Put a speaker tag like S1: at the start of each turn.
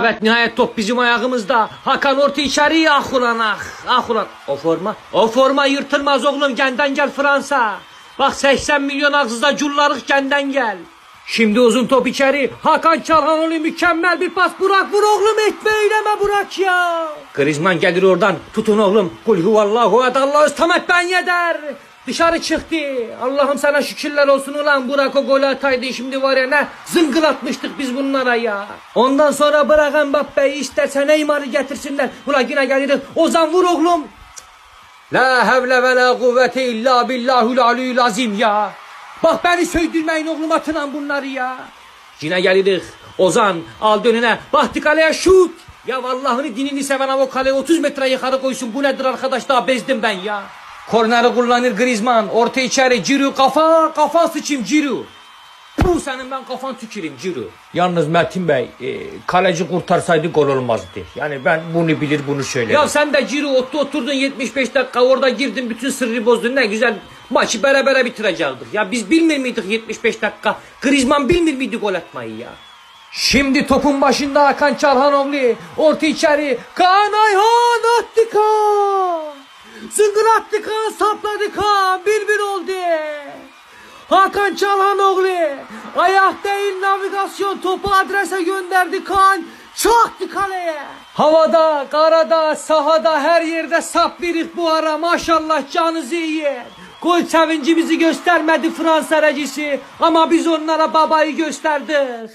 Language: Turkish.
S1: Evet, nihayet top bizim ayağımızda. Hakan orta içeriye, ah ulan ah. Ah ulan. O forma yırtılmaz oğlum, genden gel Fransa. Bak 80 milyon ağzızda cullarık, genden gel. Şimdi uzun top içeri. Hakan Çalhanoğlu mükemmel bir pas. Burak vur oğlum, etme eyleme Burak ya. Griezmann gelir oradan. Tutun oğlum. Kul huvallahu ehad, Allahu samet, ben yeder. Dışarı çıktı. Allah'ım sana şükürler olsun ulan, Burak o golü ataydı. Şimdi var ya, ne zıngılatmıştık biz bunlara ya. Ondan sonra bırak Mbappe'yi, isterse Neymar'ı getirsinler. Ulan yine gelir. Ozan vur oğlum. La havle ve la kuvvete illa billahul aliyyül azim ya. Bak beni söydürmeyin oğlum, atın bunları ya. Yine gelirik. Ozan aldı önüne. Bahtı kaleye, şut. Ya vallahını dinini seven o kaleye 30 metre yukarı koysun. Bu nedir arkadaş, daha bezdim ben ya. Korneri kullanır Griezmann. Orta içeri. Ciro kafa sıçayım Ciro. Bu senin ben kafan tüküreyim Ciro. Yalnız Metin Bey, kaleci kurtarsaydı gol olmazdı. Yani ben bunu bilir, bunu söylerim. Ya sen de Ciro oturdun 75 dakika orada, girdin bütün sırrı bozdun. Ne güzel maçı berabere bitirecektik. Ya biz bilmir miydik 75 dakika? Griezmann bilmir miydi gol atmayı ya? Şimdi topun başında Hakan Çalhanoğlu. Orta içeri. Kaan Ayhan attı Kaan. Zıngır attı Kaan, sapladı Kaan. 1-1 oldu. Hakan Çalhanoğlu ayak değil navigasyon, topu adrese gönderdi Kaan. Çaktı kaleye. Havada, karada, sahada, her yerde sap verik bu ara, maşallah canınızı yiyin. Gol sevincimizi göstermedi Fransa rejisi ama biz onlara babayı gösterdik.